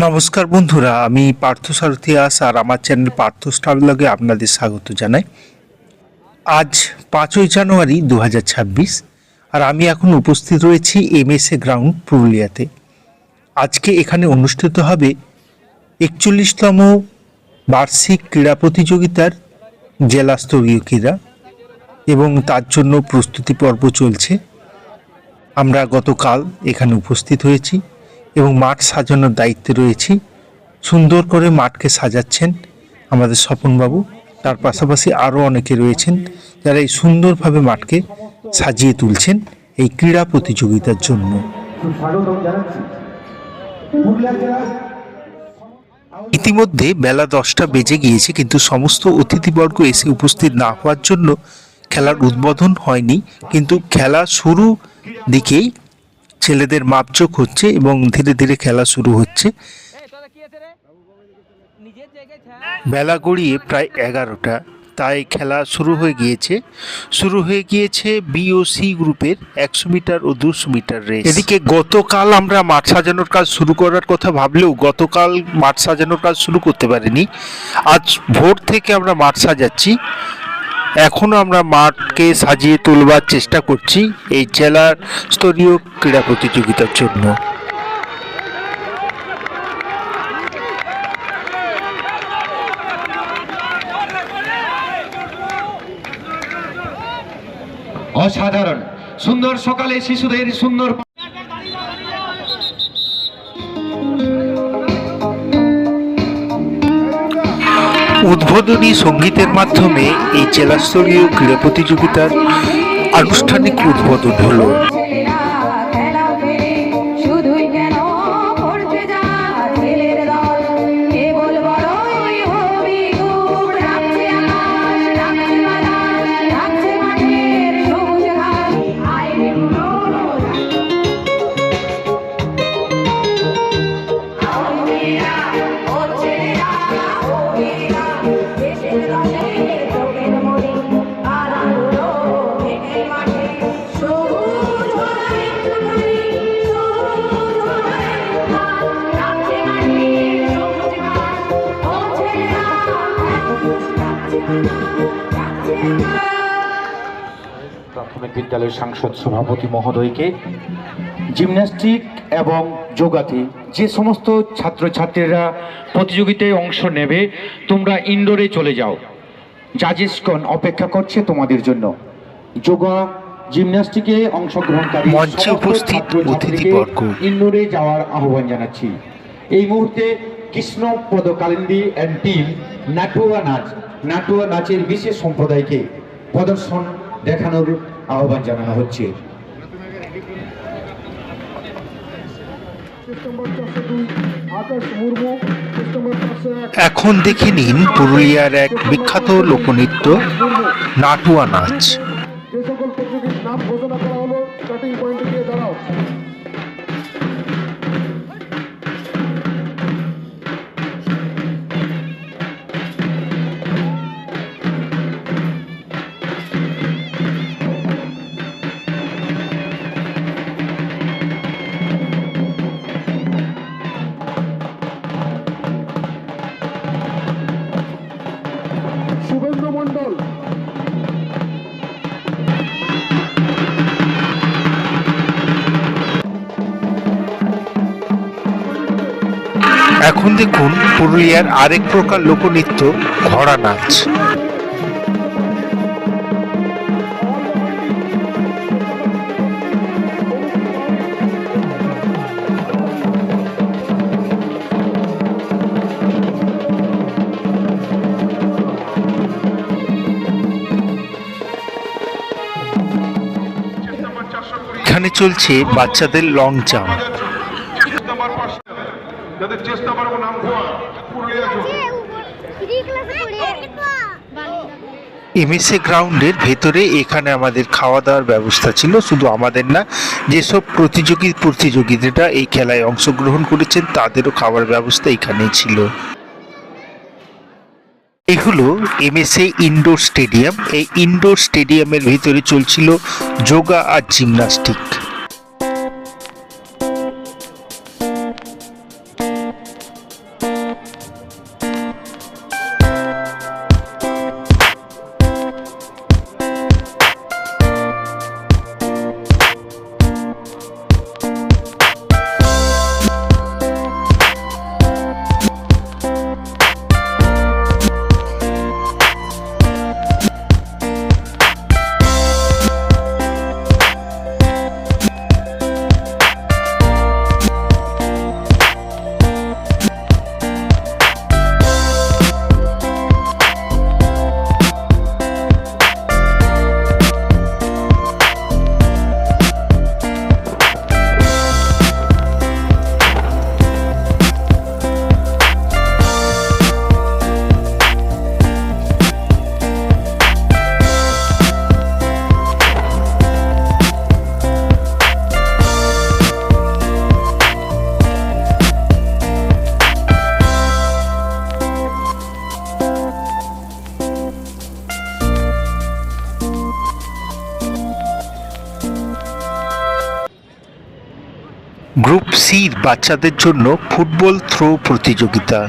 নমস্কার বন্ধুরা, আমি পার্থসারথী আস আর আমার চ্যানেল পার্থ ট্রাভেলগে আপনাদের স্বাগত জানাই। আজ 5ই জানুয়ারি 2026 আর আমি এখন উপস্থিত রয়েছি এমএসএ গ্রাউন্ড পুরুলিয়াতে। আজকে এখানে অনুষ্ঠিত হবে 41তম বার্ষিক ক্রীড়া প্রতিযোগিতার জেলাস্তরীয় ক্রীড়া এবং তার জন্য প্রস্তুতি পর্ব চলছে। আমরা গতকাল এখানে উপস্থিত হয়েছি এবং মাঠ সাজানোর দায়িত্বে রয়েছি। সুন্দর করে মাঠকে সাজাচ্ছেন আমাদের স্বপনবাবু, তার পাশাপাশি আরও অনেকে রয়েছেন যারা এই সুন্দরভাবে মাঠকে সাজিয়ে তুলছেন এই ক্রীড়া প্রতিযোগিতার জন্য। ইতিমধ্যে বেলা 10টা বেজে গিয়েছে, কিন্তু সমস্ত অতিথিবর্গ এসে উপস্থিত না হওয়ার জন্য খেলার উদ্বোধন হয়নি। কিন্তু খেলা শুরু দিকেই ছেলেদের মাপজোক হচ্ছে এবং ধীরে ধীরে খেলা শুরু হচ্ছে। বেলা গড়িয়ে প্রায় 11টা, তাই খেলা শুরু হয়ে গিয়েছে বি ও সি গ্রুপের 100 মিটার ও 200 মিটার রেস। এদিকে গতকাল আমরা মাঠ সাজানোর কাজ শুরু করার কথা ভাবলেও গতকাল মাঠ সাজানোর কাজ শুরু করতে পারিনি। আজ ভোর থেকে আমরা মাঠ সাজাচ্ছি। এখনও আমরা মাঠকে সাজিয়ে তুলবার চেষ্টা করছি এই জেলার স্তরীয় ক্রীড়া প্রতিযোগিতার জন্য। অসাধারণ সুন্দর সকালে শিশুদের সুন্দর উদ্বোধনী সঙ্গীতের মাধ্যমে এই জেলাস্তরীয় ক্রীড়া প্রতিযোগিতার আনুষ্ঠানিক উদ্বোধন হলো। প্রাথমিক বিদ্যালয়ের সাংসদ সভাপতি মহোদয়কে জিমন্যাস্টিক এবং যোগাতে যে সমস্ত ছাত্রছাত্রীরা প্রতিযোগিতায় অংশ নেবে, তোমরা ইনডোরে চলে যাও। জাজেসগণ অপেক্ষা করছে তোমাদের জন্য। যোগা জিমন্যাস্টিকে অংশগ্রহণকারী মঞ্চে উপস্থিত অতিথিবর্গ ইনডোরে যাওয়ার আহ্বান জানাচ্ছি। এই মুহূর্তে কৃষ্ণপদ কালিন্দী অ্যান্ড টিম নাটুয়া নাচের বিশেষ সম্প্রদায়কে প্রদর্শন দেখানোর আহ্বান জানানো হচ্ছে। এখন দেখে নিন পুরুলিয়ার এক বিখ্যাত লোকনৃত্য নাটুয়া নাচ। যে সকল প্রতিযোগীর নাম ঘোষণা করা হলো স্টার্টিং পয়েন্টে গিয়ে দাঁড়াও। শুভেন্দু মণ্ডল, এখন দেখুন পুরুলিয়ার আরেক প্রকার লোকনৃত্য ঘোড়া নাচ। এখানে চলছে বাচ্চাদের লং জাম্প। এমএসএ গ্রাউন্ডের ভেতরে এখানে আমাদের খাওয়া দাওয়ার ব্যবস্থা ছিল। শুধু আমাদের না, যেসব প্রতিযোগীরা এই খেলায় অংশগ্রহণ করেছেন তাদেরও খাওয়ার ব্যবস্থা এখানেই ছিল। এই হলো এমএসএ ইনডোর স্টেডিয়াম। এই ইনডোর স্টেডিয়ামের ভিতরে চলছিল যোগা আর জিমন্যাস্টিক। গ্রুপ সির বাচ্চাদের জন্য ফুটবল থ্রো প্রতিযোগিতা।